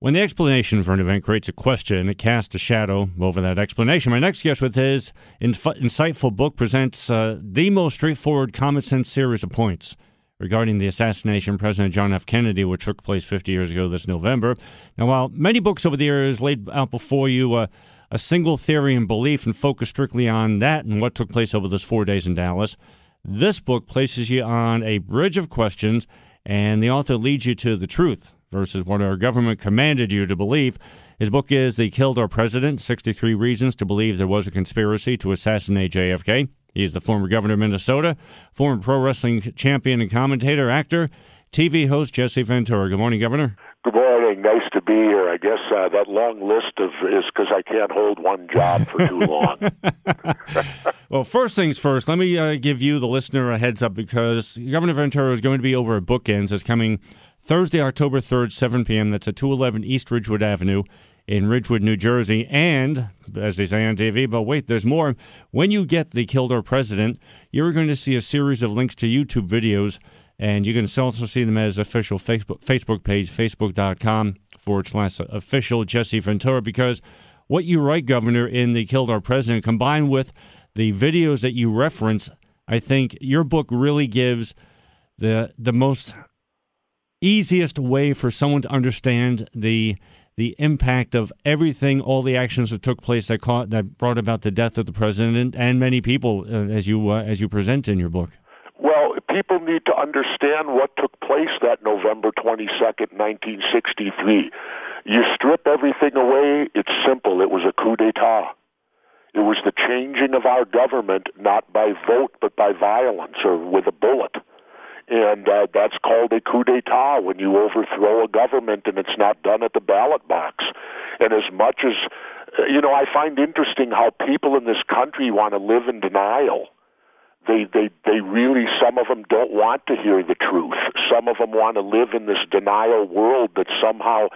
When the explanation for an event creates a question, it casts a shadow over that explanation. My next guest with his insightful book presents the most straightforward, common-sense series of points regarding the assassination of President John F. Kennedy, which took place 50 years ago this November. Now, while many books over the years laid out before you a single theory and belief and focus strictly on that and what took place over those 4 days in Dallas, this book places you on a bridge of questions, and the author leads you to the truth versus what our government commanded you to believe. His book is They Killed Our President, 63 Reasons to Believe There Was a Conspiracy to Assassinate JFK. He is the former governor of Minnesota, former pro wrestling champion and commentator, actor, TV host Jesse Ventura. Good morning, Governor. Good morning. Nice to be here. I guess that long list is because I can't hold one job for too long. Well, first things first, let me give you, the listener, a heads up because Governor Ventura is going to be over at Bookends. It's coming Thursday, October 3rd, 7 p.m. That's at 211 East Ridgewood Avenue in Ridgewood, New Jersey. And, as they say on TV, but wait, there's more. When you get the Killed Our President, you're going to see a series of links to YouTube videos, and you can also see them as official Facebook page, facebook.com/official Jesse Ventura, because what you write, Governor, in the Killed Our President, combined with the videos that you reference, I think your book really gives the most easiest way for someone to understand the impact of everything, all the actions that took place that brought about the death of the president and many people, as you present in your book. Well, people need to understand what took place that November 22nd, 1963. You strip everything away, it's simple. It was a coup d'etat. It was the changing of our government, not by vote, but by violence or with a bullet. And that's called a coup d'etat, when you overthrow a government and it's not done at the ballot box. And as much as, I find interesting how people in this country want to live in denial. They really, some of them don't want to hear the truth. Some of them want to live in this denial world that somehow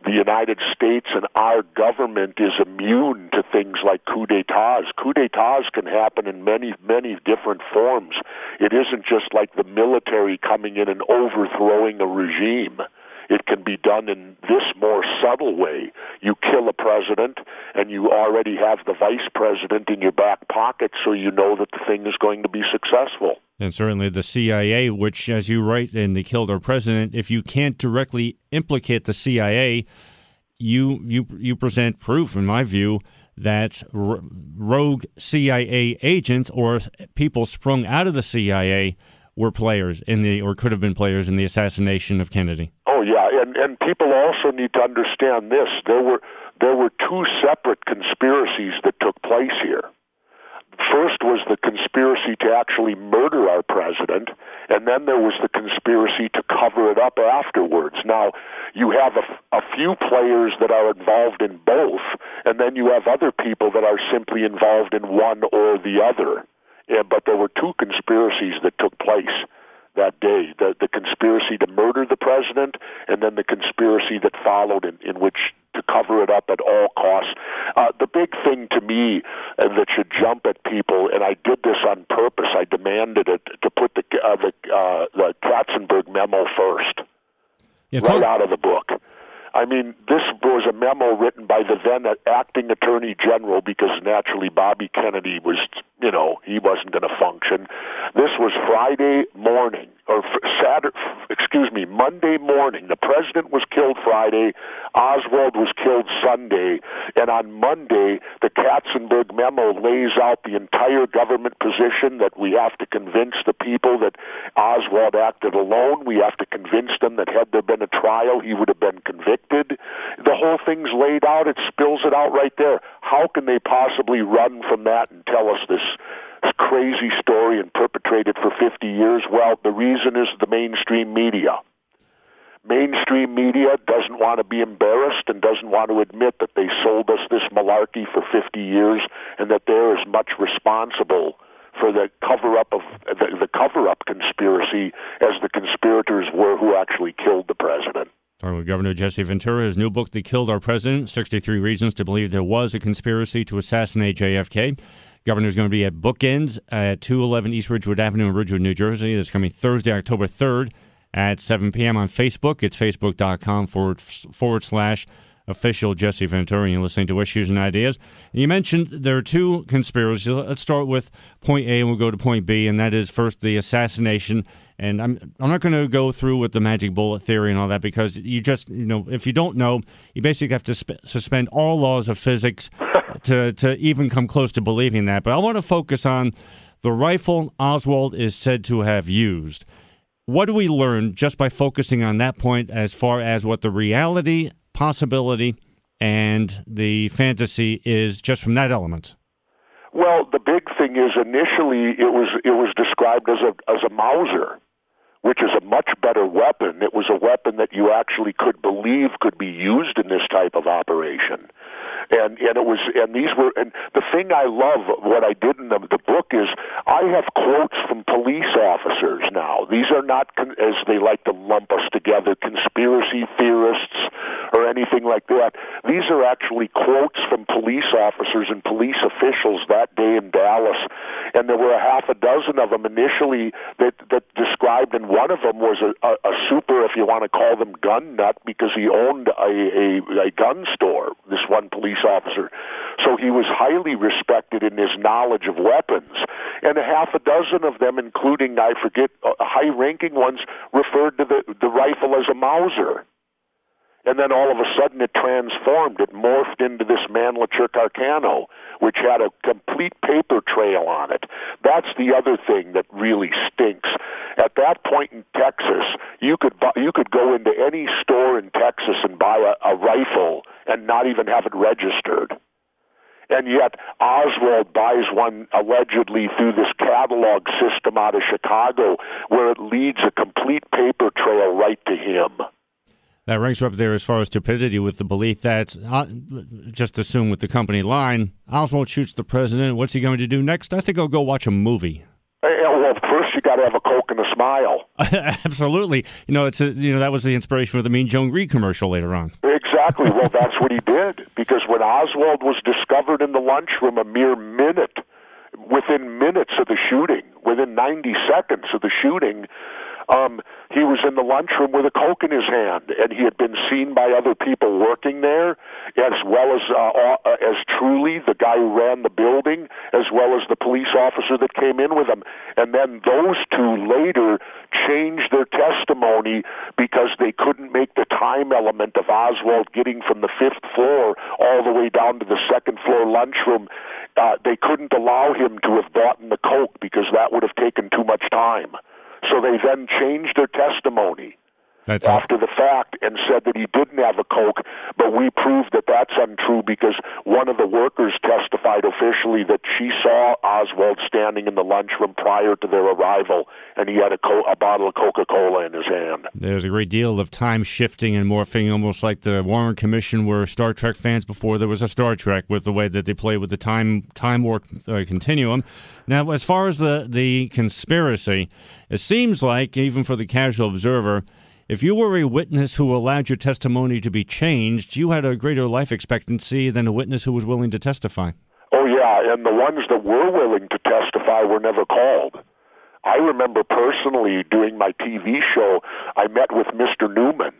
the United States and our government is immune to things like coup d'etats. Coup d'etats can happen in many, many different forms. It isn't just like the military coming in and overthrowing a regime. It can be done in this more subtle way. You kill a president, and you already have the vice president in your back pocket, so you know that the thing is going to be successful. And certainly the CIA, which, as you write in The Killed Our President, if you can't directly implicate the CIA, you present proof, in my view, that rogue CIA agents or people sprung out of the CIA were players or could have been players in the assassination of Kennedy. Oh yeah, and people also need to understand this. There were two separate conspiracies that took place here. First was the conspiracy to actually murder our president, and then there was the conspiracy to cover it up afterwards. Now, you have a few players that are involved in both, and then you have other people that are simply involved in one or the other. But there were two conspiracies that took place that day, the conspiracy to murder the president, and then the conspiracy that followed in which to cover it up at all costs. The big thing to me that should jump at people, and I did this on purpose, I demanded it, to put the Katzenberg memo first, right out of the book. I mean, this was a memo written by the then acting attorney general because naturally Bobby Kennedy was, he wasn't going to function. This was Friday morning, or Monday morning. The president was killed Friday, Oswald was killed Sunday, and on Monday, the Katzenberg memo lays out the entire government position that we have to convince the people that Oswald acted alone. We have to convince them that had there been a trial, he would have been convicted. The whole thing's laid out. It spills it out right there. How can they possibly run from that and tell us this crazy story and perpetrate it for 50 years? Well, the reason is the mainstream media. Mainstream media doesn't want to be embarrassed and doesn't want to admit that they sold us this malarkey for 50 years and that they're as much responsible for the cover-up of the cover-up conspiracy as the conspirators were who actually killed the president. All right, Governor Jesse Ventura, his new book, They Killed Our President, 63 Reasons to Believe There Was a Conspiracy to Assassinate JFK. Governor's going to be at Bookends at 211 East Ridgewood Avenue in Ridgewood, New Jersey. That's coming Thursday, October 3rd at 7 p.m. on Facebook. It's facebook.com/official Jesse Ventura. You're listening to Issues and Ideas. You mentioned there are two conspiracies. Let's start with point A and we'll go to point B, and that is first the assassination. And I'm not going to go through with the magic bullet theory and all that because you just, if you don't know, you basically have to suspend all laws of physics to even come close to believing that. But I want to focus on the rifle Oswald is said to have used. What do we learn just by focusing on that point as far as what the reality, possibility, and the fantasy is just from that element? Well, the big thing is initially it was described as a Mauser, which is a much better weapon. It was a weapon that you actually could believe could be used in this type of operation. And the thing I love, what I did in the book is I have quotes from police officers now. These are not, as they like to lump us together, conspiracy theorists or anything like that. These are actually quotes from police officers and police officials that day in Dallas. And there were a half a dozen of them initially that described, and one of them was a super, if you want to call them, gun nut, because he owned a gun store, this one police officer. So he was highly respected in his knowledge of weapons. And a half a dozen of them, including, I forget, high-ranking ones, referred to the rifle as a Mauser. And then all of a sudden it transformed. It morphed into this Mannlicher Carcano, which had a complete paper trail on it. That's the other thing that really stinks. At that point in Texas, you could go into any store in Texas and buy a rifle and not even have it registered. And yet Oswald buys one allegedly through this catalog system out of Chicago where it leads a complete paper trail right to him. That ranks up there as far as stupidity with the belief that, just assume with the company line, Oswald shoots the president. What's he going to do next? I think I'll go watch a movie. Well, first you got to have a Coke and a smile. Absolutely. That was the inspiration for the Mean Joe Greene commercial later on. Exactly. Well, that's what he did. Because when Oswald was discovered in the lunchroom a mere minute, within minutes of the shooting, within 90 seconds of the shooting, he was in the lunchroom with a Coke in his hand, and he had been seen by other people working there, as well as Truly, the guy who ran the building, as well as the police officer that came in with him. And then those two later changed their testimony because they couldn't make the time element of Oswald getting from the 5th floor all the way down to the 2nd floor lunchroom. They couldn't allow him to have bought the Coke because that would have taken too much time. So they then changed their testimony after the fact and said that he didn't have a Coke, but we proved that that's untrue because one of the workers testified officially that she saw Oswald standing in the lunchroom prior to their arrival, and he had a bottle of Coca-Cola in his hand. There's a great deal of time shifting and morphing, almost like the Warren Commission were Star Trek fans before there was a Star Trek, with the way that they play with the time war continuum. Now, as far as the conspiracy, it seems like, even for the casual observer, if you were a witness who allowed your testimony to be changed, you had a greater life expectancy than a witness who was willing to testify. Oh, yeah, and the ones that were willing to testify were never called. I remember personally doing my TV show, I met with Mr. Newman,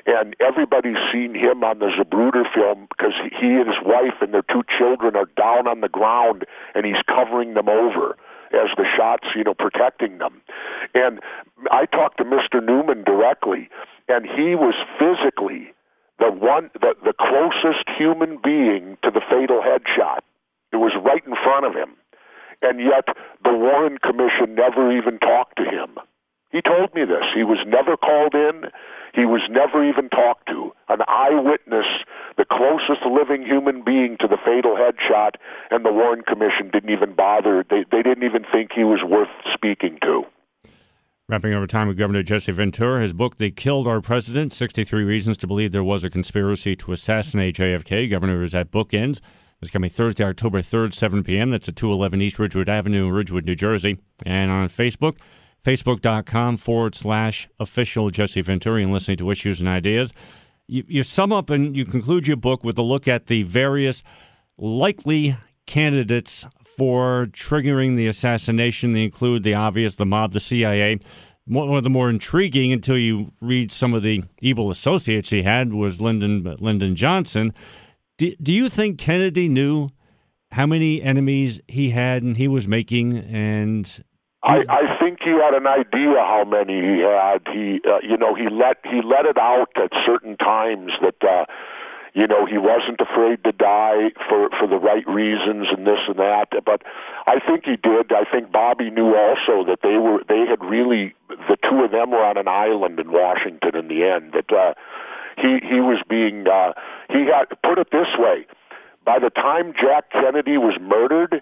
and everybody's seen him on the Zapruder film because he and his wife and their 2 children are down on the ground, and he's covering them over as the shots, protecting them. And I talked to Mr. Newman directly, and he was physically the closest human being to the fatal headshot. It was right in front of him. And yet the Warren Commission never even talked to him. He told me this. He was never called in. He was never even talked to. An eyewitness, the closest living human being to the fatal headshot, and the Warren Commission didn't even bother. They didn't even think he was worth speaking to. Wrapping over time with Governor Jesse Ventura, his book, They Killed Our President, 63 Reasons to Believe There Was a Conspiracy to Assassinate JFK. Governor is at Bookends. It's coming Thursday, October 3rd, 7 p.m. That's at 211 East Ridgewood Avenue, Ridgewood, New Jersey. And on Facebook, facebook.com/official Jesse Ventura, and listening to Issues and Ideas. You sum up and you conclude your book with a look at the various likely candidates for triggering the assassination. They include the obvious, the mob, the CIA. one of the more intriguing, until you read some of the evil associates he had, was Lyndon Johnson. Do you think Kennedy knew how many enemies he had and he was making? And I think he had an idea how many he had. He let it out at certain times that he wasn't afraid to die for the right reasons and this and that. But I think he did. I think Bobby knew also that they had really, the two of them were on an island in Washington in the end. That he was being he had, put it this way, by the time Jack Kennedy was murdered,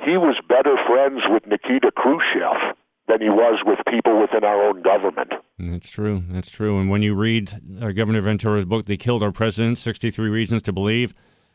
he was better friends with Nikita Khrushchev than he was with people within our own government. That's true. That's true. And when you read Governor Ventura's book, They Killed Our President, 63 Reasons to Believe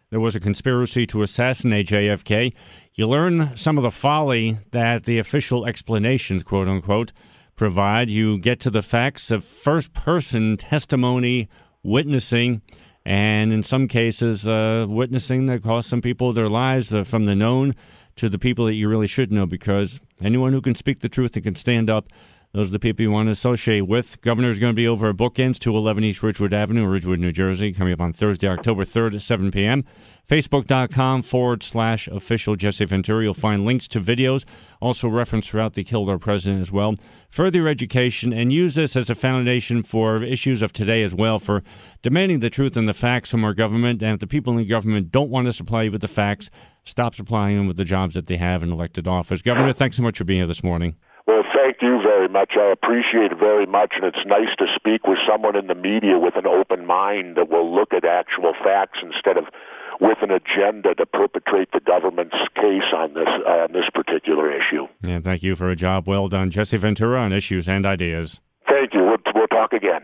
There Was a Conspiracy to Assassinate JFK, you learn some of the folly that the official explanations, quote unquote, provide. You get to the facts of first-person testimony, witnessing, and in some cases, witnessing that cost some people their lives, from the known to the people that you really should know, because anyone who can speak the truth and can stand up, those are the people you want to associate with. Governor's going to be over at Bookends, 211 East Ridgewood Avenue, Ridgewood, New Jersey, coming up on Thursday, October 3rd at 7 p.m. Facebook.com/official Jesse Ventura. You'll find links to videos, also referenced throughout the Killed Our President as well. Further your education, and use this as a foundation for issues of today as well, for demanding the truth and the facts from our government. And if the people in the government don't want to supply you with the facts, stop supplying them with the jobs that they have in elected office. Governor, thanks so much for being here this morning. Well, thank you very much. I appreciate it very much, and it's nice to speak with someone in the media with an open mind that will look at actual facts instead of with an agenda to perpetrate the government's case on this particular issue. Yeah, thank you for a job well done. Jesse Ventura on Issues and Ideas. Thank you. We'll talk again.